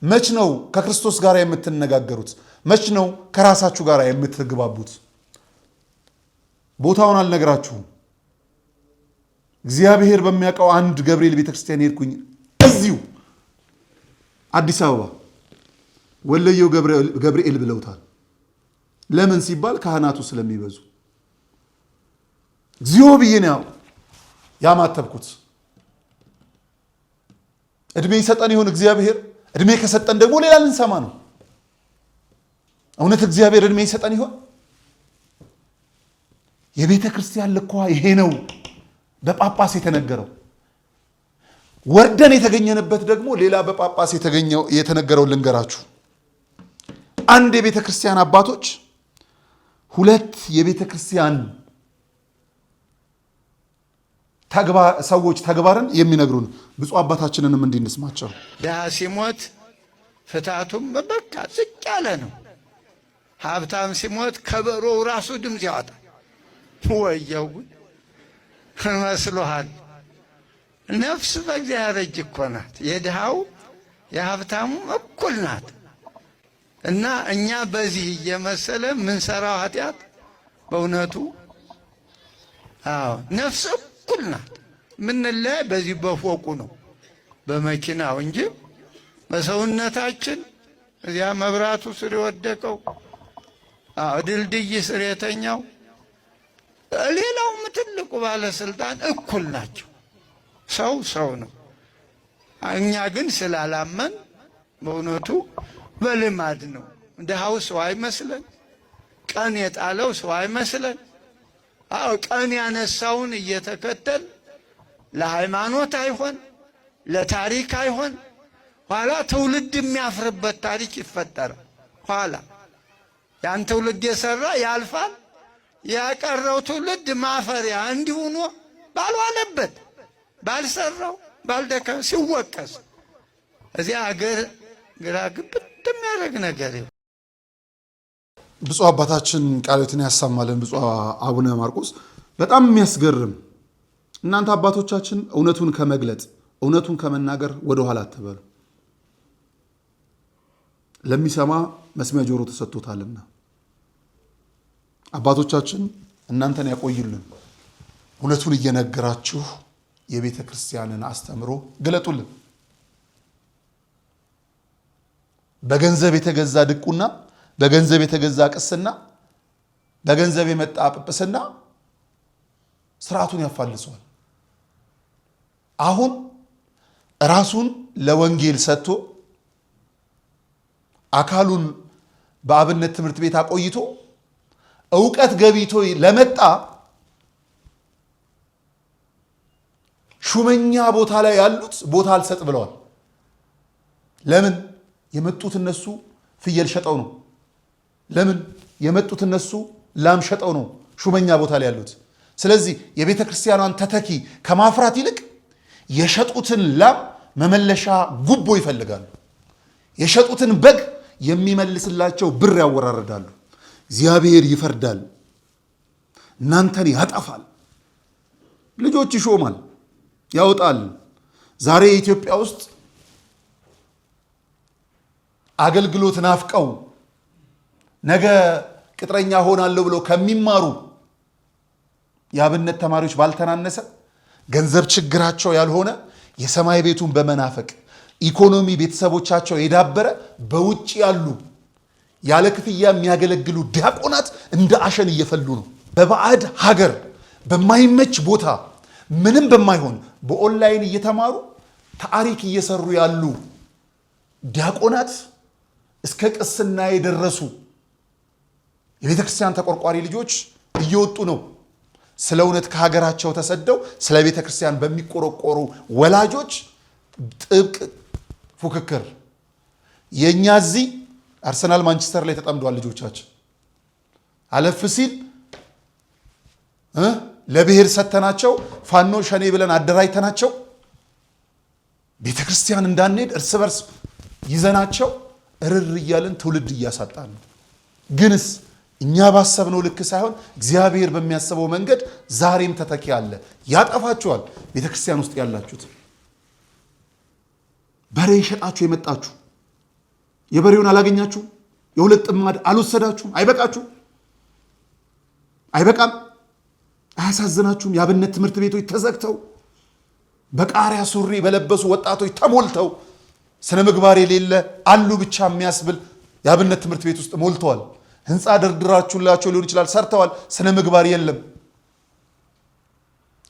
መች ነው ከክርስቶስ ጋር የምትነጋገሩት? መች ነው ከራሳችሁ ጋር የምትግባቡት? ቦታውን አልነግራችሁም። እግዚአብሔር በሚያውቀው አንድ ገብርኤል ቤተክርስቲያን ሄድኩኝ። እዚሁ አዲስ አበባ ወለየው ገብርኤል ብለውታል። ለምን ሲባል ካህናቱ ስለሚበዙ እግዚኦ ብዬ ነው ያማተብኩት። እድሜ ይሰጠን ይሁን እግዚአብሔር። እድሜ ከሰጠን ደግሞ ሌላ ልንሰማ ነው። እውነት እግዚአብሔር እድሜ ይሰጠን ይሆን? የቤተ ክርስቲያን ልኳ ይሄ ነው በጳጳስ የተነገረው። ወርደን የተገኘንበት ደግሞ ሌላ በጳጳስ የተነገረው ልንገራችሁ። አንድ የቤተ ክርስቲያን አባቶች ሁለት የቤተ ክርስቲያን ሰዎች ተግባርን የሚነግሩን ብፁዕ አባታችንንም እንዲህ እንስማቸው። ድሃ ሲሞት ፍታቱም በቃ ዝቅ ያለ ነው። ሀብታም ሲሞት ከበሮው ራሱ ድምፅ ያወጣል። ወየው መስሎሃል? ነፍስ በእግዚአብሔር እጅ እኮ ናት። የድሃው የሀብታሙ እኩል ናት። እና እኛ በዚህ እየመሰለ ምንሰራው ኃጢአት በእውነቱ ነፍስ እኩል ናት። ምንለያይ በዚህ በፎቁ ነው በመኪናው እንጂ በሰውነታችን እዚያ መብራቱ ስር የወደቀው ድልድይ ስር የተኛው ሌላውም ትልቁ ባለስልጣን እኩል ናቸው። ሰው ነው። እኛ ግን ስላላመን በእውነቱ በልማድ ነው። ድሃው ሰው አይመስለን፣ ቀን የጣለው ሰው አይመስለን። ቀን ያነሳውን እየተከተል ለሃይማኖት አይሆን ለታሪክ አይሆን፣ ኋላ ትውልድ የሚያፍርበት ታሪክ ይፈጠራል። ኋላ ያን ትውልድ የሰራ ያልፋል። ያቀረው ትውልድ ማፈሪያ እንዲሆኖ ባልዋለበት ባልሰራው ባልደከም ሲወቀስ እዚያ አገር ግራ ግብት የሚያደርግ ነገር ይሁን። ብፁዕ አባታችን ቃሎትን ያሳማልን። ብፁዕ አቡነ ማርቆስ በጣም የሚያስገርም እናንተ አባቶቻችን እውነቱን ከመግለጥ እውነቱን ከመናገር ወደ ኋላ አትበሉ። ለሚሰማ መስሚያ ጆሮ ተሰጥቶታልና አባቶቻችን እናንተን ያቆይልን። እውነቱን እየነገራችሁ የቤተ ክርስቲያንን አስተምሮ ገለጡልን። በገንዘብ የተገዛ ድቁና፣ በገንዘብ የተገዛ ቅስና፣ በገንዘብ የመጣ ጵጵስና ስርዓቱን ያፋልሰዋል። አሁን ራሱን ለወንጌል ሰጥቶ አካሉን በአብነት ትምህርት ቤት አቆይቶ ዕውቀት ገቢቶ ለመጣ ሹመኛ ቦታ ላይ ያሉት ቦታ አልሰጥ ብለዋል። ለምን? የመጡት እነሱ ፍየል ሸጠው ነው። ለምን? የመጡት እነሱ ላም ሸጠው ነው ሹመኛ ቦታ ላይ ያሉት። ስለዚህ የቤተ ክርስቲያኗን ተተኪ ከማፍራት ይልቅ የሸጡትን ላም መመለሻ ጉቦ ይፈልጋሉ። የሸጡትን በግ የሚመልስላቸው ብር ያወራረዳሉ። እግዚአብሔር ይፈርዳል፣ እናንተን ያጠፋል፣ ልጆች ይሾማል፣ ያወጣል። ዛሬ ኢትዮጵያ ውስጥ አገልግሎት ናፍቀው ነገ ቅጥረኛ ሆናለሁ ብለው ከሚማሩ የአብነት ተማሪዎች ባልተናነሰ ገንዘብ ችግራቸው ያልሆነ የሰማይ ቤቱን በመናፈቅ ኢኮኖሚ ቤተሰቦቻቸው የዳበረ በውጭ ያሉ ያለ ክፍያ የሚያገለግሉ ዲያቆናት እንደ አሸን እየፈሉ ነው። በባዕድ ሀገር በማይመች ቦታ ምንም በማይሆን በኦንላይን እየተማሩ ታሪክ እየሰሩ ያሉ ዲያቆናት እስከ ቅስና የደረሱ የቤተ ክርስቲያን ተቆርቋሪ ልጆች እየወጡ ነው። ስለ እውነት ከሀገራቸው ተሰደው ስለ ቤተ ክርስቲያን በሚቆረቆሩ ወላጆች ጥብቅ ፉክክር። የኛ እዚህ አርሰናል ማንቸስተር ላይ ተጠምዷል ልጆቻችን። አለፍ ሲል ለብሔር ሰተናቸው ፋኖ ሸኔ ብለን አደራጅተናቸው ቤተ ክርስቲያን እንዳንሄድ እርስ በርስ ይዘናቸው እርር እያለን ትውልድ እያሳጣን ነው። ግንስ እኛ ባሰብነው ልክ ሳይሆን እግዚአብሔር በሚያስበው መንገድ ዛሬም ተተኪ አለ። ያጠፋችኋል። ቤተ ክርስቲያን ውስጥ ያላችሁት በሬ ሸጣችሁ የመጣችሁ የበሬውን አላገኛችሁም? የሁለት ጥማድ አልወሰዳችሁም? አይበቃችሁም? አይበቃም? አያሳዝናችሁም? የአብነት ትምህርት ቤቶች ተዘግተው በቃሪያ ሱሪ በለበሱ ወጣቶች ተሞልተው ስነ ምግባር የሌለ አሉ ብቻ የሚያስብል የአብነት ትምህርት ቤት ውስጥ ሞልተዋል። ህንፃ ደርድራችሁላቸው ሊሆን ይችላል፣ ሰርተዋል። ስነ ምግባር የለም።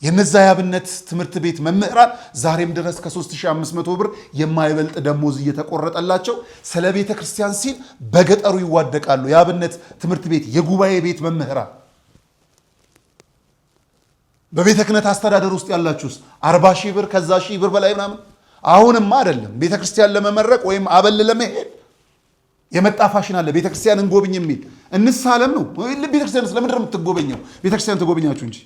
የነዛ የአብነት ትምህርት ቤት መምህራን ዛሬም ድረስ ከ3500 ብር የማይበልጥ ደሞዝ እየተቆረጠላቸው ስለ ቤተ ክርስቲያን ሲል በገጠሩ ይዋደቃሉ። የአብነት ትምህርት ቤት የጉባኤ ቤት መምህራን በቤተ ክህነት አስተዳደር ውስጥ ያላችሁስ 40 ሺህ ብር ከዛ ሺህ ብር በላይ ምናምን። አሁንማ አይደለም ቤተ ክርስቲያን ለመመረቅ ወይም አበል ለመሄድ የመጣ ፋሽን አለ። ቤተ ክርስቲያን እንጎብኝ የሚል እንሳለም ነው። ቤተ ክርስቲያን ስለምንድን ነው የምትጎበኘው? ቤተ ክርስቲያን ተጎብኛችሁ እንጂ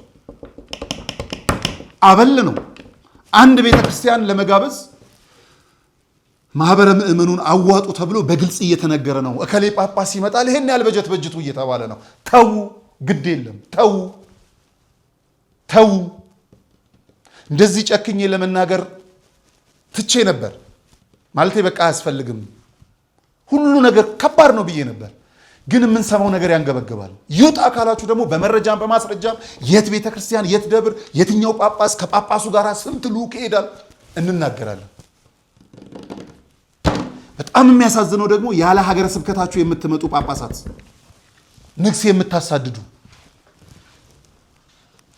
አበል ነው። አንድ ቤተክርስቲያን ለመጋበዝ ማህበረ ምእመኑን አዋጡ ተብሎ በግልጽ እየተነገረ ነው። እከሌ ጳጳስ ይመጣል ይሄን ያህል በጀት በጅቱ እየተባለ ነው። ተው፣ ግድ የለም ተው። እንደዚህ ጨክኜ ለመናገር ትቼ ነበር ማለቴ በቃ አያስፈልግም ሁሉ ነገር ከባድ ነው ብዬ ነበር። ግን የምንሰማው ነገር ያንገበግባል። ይውጣ አካላችሁ ደግሞ በመረጃም በማስረጃም የት ቤተክርስቲያን የት ደብር የትኛው ጳጳስ ከጳጳሱ ጋር ስንት ልዑክ ይሄዳል እንናገራለን። በጣም የሚያሳዝነው ደግሞ ያለ ሀገረ ስብከታችሁ የምትመጡ ጳጳሳት ንግስ የምታሳድዱ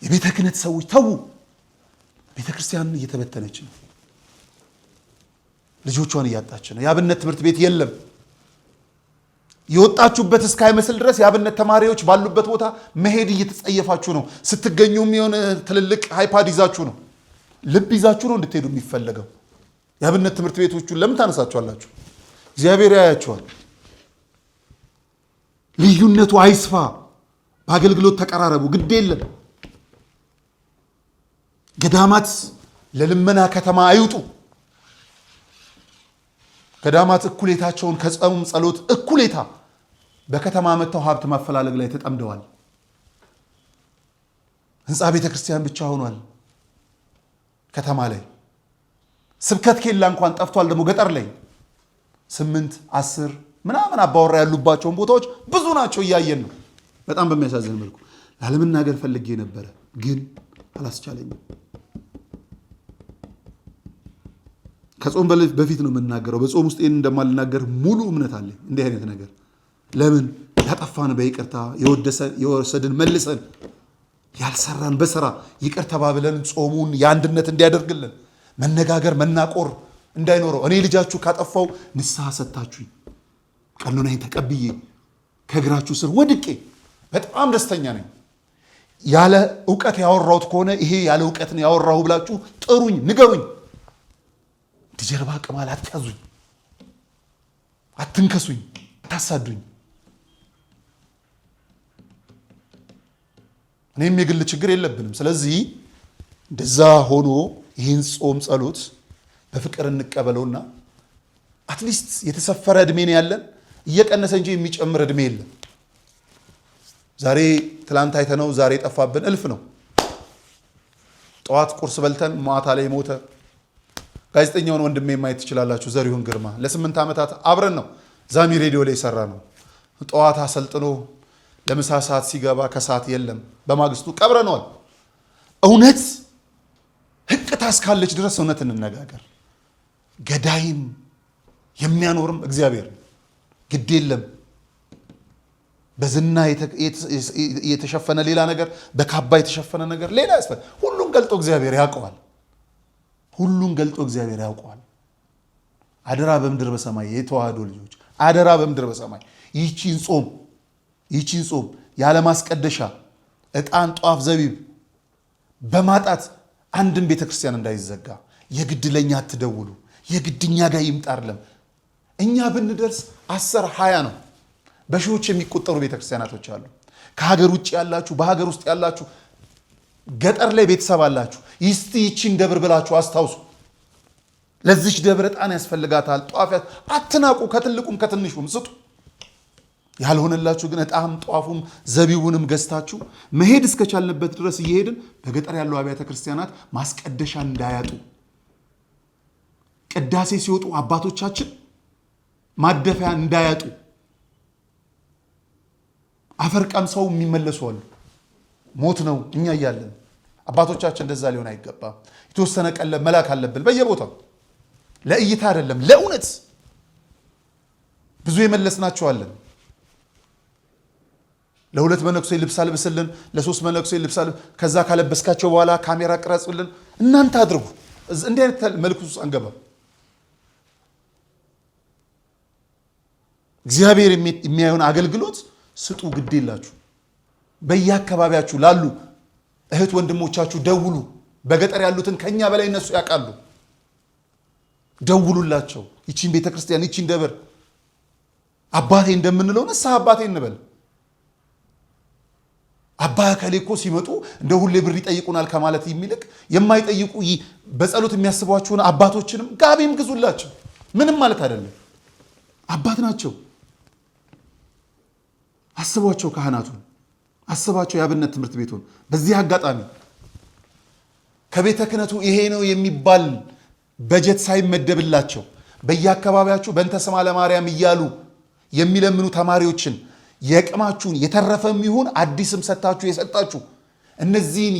የቤተ ክህነት ሰዎች ተው። ቤተክርስቲያን እየተበተነች ነው። ልጆቿን እያጣች ነው። የአብነት ትምህርት ቤት የለም። የወጣችሁበት እስካይመስል ድረስ የአብነት ተማሪዎች ባሉበት ቦታ መሄድ እየተጸየፋችሁ ነው። ስትገኙም የሆነ ትልልቅ ሃይፓድ ይዛችሁ ነው፣ ልብ ይዛችሁ ነው እንድትሄዱ የሚፈለገው። የአብነት ትምህርት ቤቶቹን ለምን ታነሳችኋላችሁ? እግዚአብሔር ያያችኋል። ልዩነቱ አይስፋ፣ በአገልግሎት ተቀራረቡ። ግድ የለም ገዳማት ለልመና ከተማ አይውጡ። ገዳማት እኩሌታቸውን ከጾም ጸሎት እኩሌታ በከተማ መጥተው ሀብት ማፈላለግ ላይ ተጠምደዋል። ህንፃ ቤተክርስቲያን ብቻ ሆኗል። ከተማ ላይ ስብከት ኬላ እንኳን ጠፍቷል። ደግሞ ገጠር ላይ 8 10 ምናምን አባወራ ያሉባቸውን ቦታዎች ብዙ ናቸው፣ እያየን ነው። በጣም በሚያሳዝን መልኩ ላለመናገር ፈልጌ ነበረ ግን አላስቻለኝም። ከጾም በፊት ነው የምናገረው። በጾም ውስጥ ይህን እንደማልናገር ሙሉ እምነት አለኝ። እንዲህ አይነት ነገር ለምን ያጠፋን በይቅርታ የወሰድን መልሰን ያልሰራን በስራ ይቅር ተባብለን ጾሙን የአንድነት እንዲያደርግልን መነጋገር መናቆር እንዳይኖረው እኔ ልጃችሁ ካጠፋው ንስሐ ሰጥታችሁኝ ቀኖናዬን ተቀብዬ ከእግራችሁ ስር ወድቄ በጣም ደስተኛ ነኝ። ያለ ዕውቀት ያወራሁት ከሆነ ይሄ ያለ ዕውቀት ነው ያወራሁ ብላችሁ ጥሩኝ፣ ንገሩኝ። ጀርባ ቅማል አትያዙኝ፣ አትንከሱኝ፣ አታሳዱኝ። እኔም የግል ችግር የለብንም። ስለዚህ እንደዛ ሆኖ ይህን ጾም ጸሎት በፍቅር እንቀበለውና አትሊስት የተሰፈረ እድሜ ነው ያለን፣ እየቀነሰ እንጂ የሚጨምር እድሜ የለም። ዛሬ ትላንት አይተነው ዛሬ ጠፋብን እልፍ ነው። ጠዋት ቁርስ በልተን ማታ ላይ ሞተ። ጋዜጠኛውን ወንድሜ ማየት ትችላላችሁ። ዘሪሁን ግርማ ለ8 ዓመታት አብረን ነው ዛሚ ሬዲዮ ላይ ሰራ ነው። ጠዋት አሰልጥኖ ለምሳ ሰዓት ሲገባ ከሰዓት የለም፣ በማግስቱ ቀብረነዋል። እውነት ህቅታ እስካለች ድረስ እውነት እንነጋገር። ገዳይም የሚያኖርም እግዚአብሔር ግድ የለም። በዝና የተሸፈነ ሌላ ነገር፣ በካባ የተሸፈነ ነገር ሌላ ያስፈል። ሁሉን ገልጦ እግዚአብሔር ያውቀዋል። ሁሉን ገልጦ እግዚአብሔር ያውቀዋል። አደራ በምድር በሰማይ የተዋህዶ ልጆች አደራ በምድር በሰማይ ይህቺን ጾም ያለ ማስቀደሻ ዕጣን፣ ጧፍ፣ ዘቢብ በማጣት አንድም ቤተክርስቲያን እንዳይዘጋ የግድ ለኛ አትደውሉ። የግድ እኛ ጋር ይምጣርለም። እኛ ብንደርስ 10 20 ነው። በሺዎች የሚቆጠሩ ቤተክርስቲያናቶች አሉ። ከሀገር ውጭ ያላችሁ፣ በሀገር ውስጥ ያላችሁ፣ ገጠር ላይ ቤተሰብ አላችሁ፣ ይስቲ ይቺን ደብር ብላችሁ አስታውሱ። ለዚች ደብር ዕጣን ያስፈልጋታል፣ ጧፍ አትናቁ። ከትልቁም ከትንሹም ስጡ። ያልሆነላችሁ ግን ዕጣም ጧፉም ዘቢቡንም ገዝታችሁ መሄድ እስከቻልንበት ድረስ እየሄድን በገጠር ያሉ አብያተ ክርስቲያናት ማስቀደሻ እንዳያጡ፣ ቅዳሴ ሲወጡ አባቶቻችን ማደፊያ እንዳያጡ፣ አፈር ቀምሰው የሚመለሱ አሉ። ሞት ነው እኛ እያለን። አባቶቻችን እንደዛ ሊሆን አይገባም። የተወሰነ ቀለብ መላክ አለብን በየቦታው፣ ለእይታ አይደለም ለእውነት። ብዙ የመለስናቸዋለን። ለ2 መነኩሴ ልብስ አልብስልን፣ ለ3 መነኩሴ ልብስ ከዛ ካለበስካቸው በኋላ ካሜራ ቅረጽልን። እናንተ አድርጉ። እንዲህ አይነት መልኩ ውስጥ አንገባም። እግዚአብሔር የሚያዩን አገልግሎት ስጡ። ግድ የላችሁ። በየአካባቢያችሁ ላሉ እህት ወንድሞቻችሁ ደውሉ። በገጠር ያሉትን ከኛ በላይ እነሱ ያውቃሉ። ደውሉላቸው። ይቺን ቤተክርስቲያን ይቺን ደብር አባቴ እንደምንለው ንስሐ አባቴ እንበል። አባ ከሌኮ ሲመጡ እንደ ሁሌ ብር ይጠይቁናል ከማለት የሚልቅ የማይጠይቁ በጸሎት የሚያስቧቸውን አባቶችንም ጋቢም ግዙላቸው። ምንም ማለት አይደለም፣ አባት ናቸው። አስቧቸው፣ ካህናቱን አስባቸው፣ የአብነት ትምህርት ቤቱን። በዚህ አጋጣሚ ከቤተ ክህነቱ ይሄ ነው የሚባል በጀት ሳይመደብላቸው በየአካባቢያችሁ በእንተ ስማ ለማርያም እያሉ የሚለምኑ ተማሪዎችን የቅማችሁን የተረፈም ይሁን አዲስም ሰጣችሁ የሰጣችሁ እነዚህን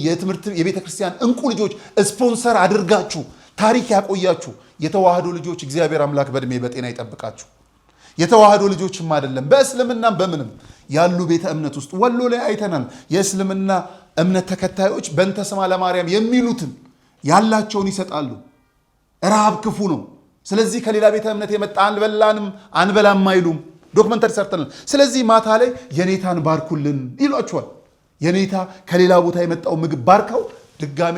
የቤተ ክርስቲያን እንቁ ልጆች ስፖንሰር አድርጋችሁ ታሪክ ያቆያችሁ የተዋህዶ ልጆች እግዚአብሔር አምላክ በእድሜ በጤና ይጠብቃችሁ። የተዋህዶ ልጆችም አይደለም በእስልምናም በምንም ያሉ ቤተ እምነት ውስጥ ወሎ ላይ አይተናል። የእስልምና እምነት ተከታዮች በእንተ ስማ ለማርያም የሚሉትን ያላቸውን ይሰጣሉ። ረሃብ ክፉ ነው። ስለዚህ ከሌላ ቤተ እምነት የመጣ አንበላንም አንበላም አይሉም። ዶክመንተሪ ሰርተናል። ስለዚህ ማታ ላይ የኔታን ባርኩልን ይሏቸዋል። የኔታ ከሌላ ቦታ የመጣው ምግብ ባርከው ድጋሜ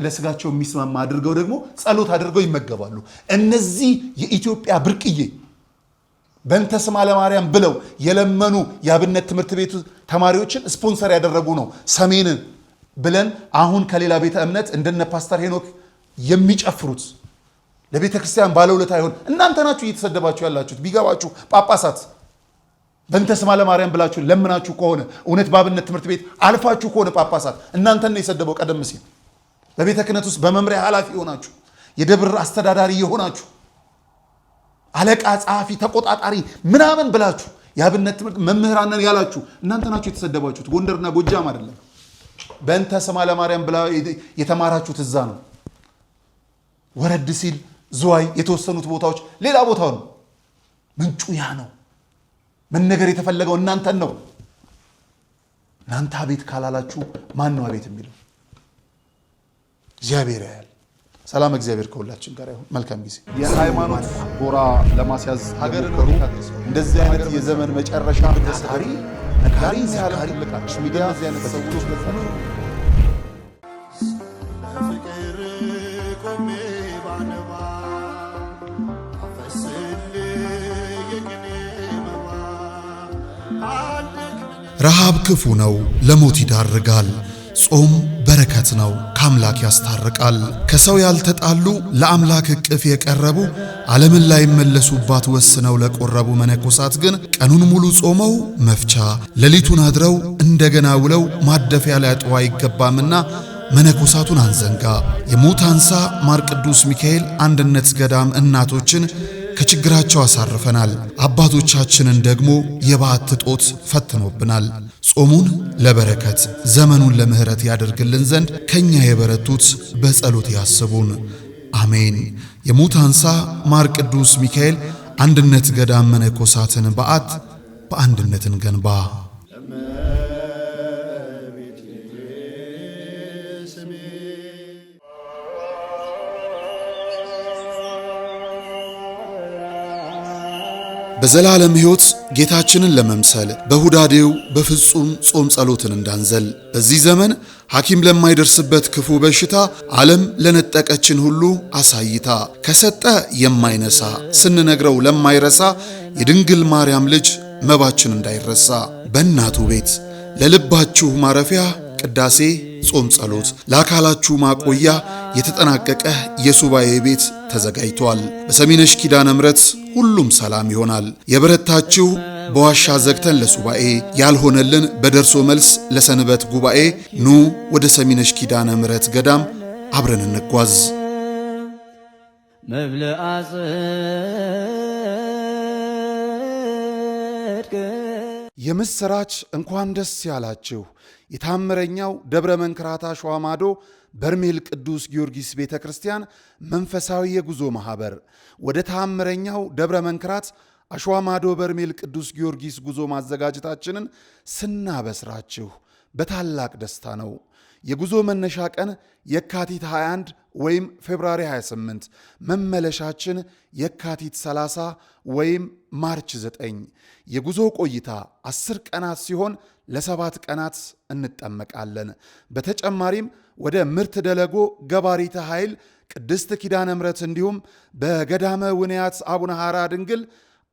ለስጋቸው የሚስማማ አድርገው ደግሞ ጸሎት አድርገው ይመገባሉ። እነዚህ የኢትዮጵያ ብርቅዬ በእንተ ስማ ለማርያም ብለው የለመኑ የአብነት ትምህርት ቤቱ ተማሪዎችን ስፖንሰር ያደረጉ ነው። ሰሜን ብለን አሁን ከሌላ ቤተ እምነት እንደነ ፓስተር ሄኖክ የሚጨፍሩት ለቤተ ክርስቲያን ባለውለታ ይሆን። እናንተ ናችሁ እየተሰደባችሁ ያላችሁት። ቢገባችሁ ጳጳሳት በእንተ ስማ ለማርያም ብላችሁ ለምናችሁ ከሆነ እውነት በአብነት ትምህርት ቤት አልፋችሁ ከሆነ ጳጳሳት እናንተን ነው የሰደበው። ቀደም ሲል በቤተ ክህነት ውስጥ በመምሪያ ኃላፊ የሆናችሁ የደብር አስተዳዳሪ የሆናችሁ አለቃ፣ ጸሐፊ፣ ተቆጣጣሪ ምናምን ብላችሁ የአብነት ትምህርት መምህራንን ያላችሁ እናንተ ናችሁ የተሰደባችሁት። ጎንደርና ጎጃም አይደለም። በእንተ ስማ ለማርያም ብላ የተማራችሁት እዛ ነው። ወረድ ሲል ዝዋይ፣ የተወሰኑት ቦታዎች ሌላ ቦታው ነው። ምንጩ ያ ነው። መነገር የተፈለገው እናንተን ነው። እናንተ አቤት ካላላችሁ ማን ነው አቤት የሚለው? እግዚአብሔር ያያል። ሰላም እግዚአብሔር ከሁላችን ጋር ይሁን። መልካም ጊዜ። የሃይማኖት ጎራ ለማስያዝ ሀገርን እንደዚህ አይነት የዘመን መጨረሻ ነጋሪ ሚዲያ እዚህ አይነት ሰዎች ለታቸው ረሃብ ክፉ ነው፣ ለሞት ይዳርጋል። ጾም በረከት ነው፣ ከአምላክ ያስታርቃል። ከሰው ያልተጣሉ ለአምላክ እቅፍ የቀረቡ ዓለምን ላይ መለሱባት ወስነው ለቆረቡ መነኮሳት ግን ቀኑን ሙሉ ጾመው መፍቻ ሌሊቱን አድረው እንደገና ውለው ማደፊያ ሊያጡ አይገባምና መነኮሳቱን አንዘንጋ። የሙታንሳ ማር ቅዱስ ሚካኤል አንድነት ገዳም እናቶችን ከችግራቸው አሳርፈናል። አባቶቻችንን ደግሞ የበዓት ጦት ፈትኖብናል። ጾሙን ለበረከት ዘመኑን ለምህረት ያደርግልን ዘንድ ከኛ የበረቱት በጸሎት ያስቡን። አሜን። የሙታንሳ ማር ቅዱስ ሚካኤል አንድነት ገዳም መነኮሳትን በዓት በአንድነት እንገንባ። በዘላለም ሕይወት ጌታችንን ለመምሰል በሁዳዴው በፍጹም ጾም ጸሎትን እንዳንዘል በዚህ ዘመን ሐኪም ለማይደርስበት ክፉ በሽታ ዓለም ለነጠቀችን ሁሉ አሳይታ ከሰጠ የማይነሳ ስንነግረው ለማይረሳ የድንግል ማርያም ልጅ መባችን እንዳይረሳ በእናቱ ቤት ለልባችሁ ማረፊያ ቅዳሴ፣ ጾም፣ ጸሎት ለአካላችሁ ማቆያ የተጠናቀቀ የሱባኤ ቤት ተዘጋጅቷል። በሰሚነሽ ኪዳነ ምሕረት ሁሉም ሰላም ይሆናል። የበረታችሁ በዋሻ ዘግተን ለሱባኤ ያልሆነልን በደርሶ መልስ ለሰንበት ጉባኤ ኑ ወደ ሰሚነሽ ኪዳነ ምሕረት ገዳም አብረን እንጓዝ። የምስራች እንኳን ደስ ያላችሁ። የታምረኛው ደብረ መንክራት አሸዋ ማዶ በርሜል ቅዱስ ጊዮርጊስ ቤተ ክርስቲያን መንፈሳዊ የጉዞ ማህበር ወደ ታምረኛው ደብረ መንክራት አሸዋ ማዶ በርሜል ቅዱስ ጊዮርጊስ ጉዞ ማዘጋጀታችንን ስናበስራችሁ በታላቅ ደስታ ነው። የጉዞ መነሻ ቀን የካቲት 21 ወይም ፌብራሪ 28፣ መመለሻችን የካቲት 30 ወይም ማርች 9። የጉዞ ቆይታ 10 ቀናት ሲሆን ለ7 ቀናት እንጠመቃለን። በተጨማሪም ወደ ምርት ደለጎ ገባሪተ ኃይል ቅድስት ኪዳነ ምሕረት እንዲሁም በገዳመ ውንያት አቡነ ሐራ ድንግል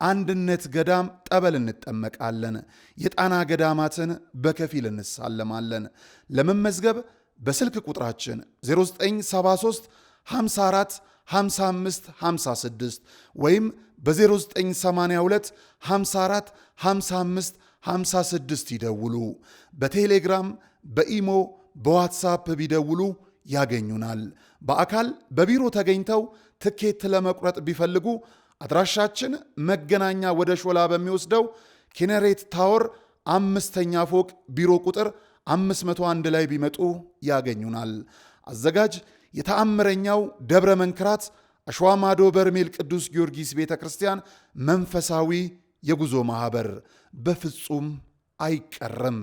አንድነት ገዳም ጠበል እንጠመቃለን። የጣና ገዳማትን በከፊል እንሳለማለን። ለመመዝገብ በስልክ ቁጥራችን 0973 54 55 56 ወይም በ0982 54 55 56 ይደውሉ። በቴሌግራም በኢሞ በዋትሳፕ ቢደውሉ ያገኙናል። በአካል በቢሮ ተገኝተው ትኬት ለመቁረጥ ቢፈልጉ አድራሻችን መገናኛ ወደ ሾላ በሚወስደው ኪነሬት ታወር 5ኛ ፎቅ ቢሮ ቁጥር 501 ላይ ቢመጡ ያገኙናል። አዘጋጅ የተአምረኛው ደብረ መንክራት አሸዋማዶ በርሜል ቅዱስ ጊዮርጊስ ቤተ ክርስቲያን መንፈሳዊ የጉዞ ማህበር። በፍጹም አይቀርም።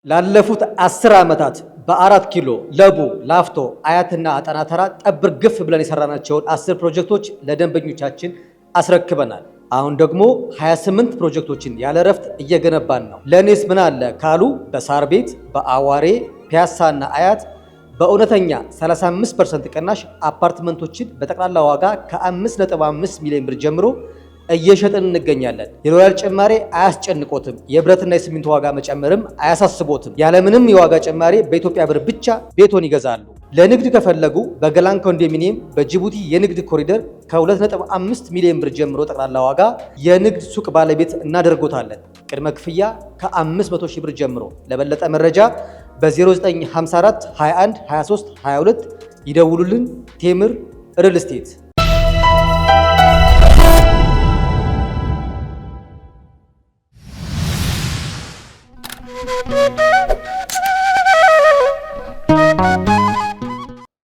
ላለፉት 10 ዓመታት በ4 ኪሎ ለቡ ላፍቶ አያትና አጠና ተራ ጠብር ግፍ ብለን የሰራናቸውን 10 ፕሮጀክቶች ለደንበኞቻችን አስረክበናል። አሁን ደግሞ 28 ፕሮጀክቶችን ያለ ረፍት እየገነባን ነው። ለኔስ ምን አለ ካሉ በሳር ቤት፣ በአዋሬ፣ ፒያሳና አያት በእውነተኛ 35% ቅናሽ አፓርትመንቶችን በጠቅላላ ዋጋ ከ5.5 ሚሊዮን ብር ጀምሮ እየሸጥን እንገኛለን። የዶላር ጭማሬ አያስጨንቆትም። የብረትና የሲሚንቶ ዋጋ መጨመርም አያሳስቦትም። ያለምንም የዋጋ ጭማሬ በኢትዮጵያ ብር ብቻ ቤቶን ይገዛሉ። ለንግድ ከፈለጉ በገላን ኮንዶሚኒየም በጅቡቲ የንግድ ኮሪደር ከ2.5 ሚሊዮን ብር ጀምሮ ጠቅላላ ዋጋ የንግድ ሱቅ ባለቤት እናደርጎታለን። ቅድመ ክፍያ ከ500 ሺህ ብር ጀምሮ። ለበለጠ መረጃ በ0954 21 23 22 ይደውሉልን። ቴምር ሪል ስቴት።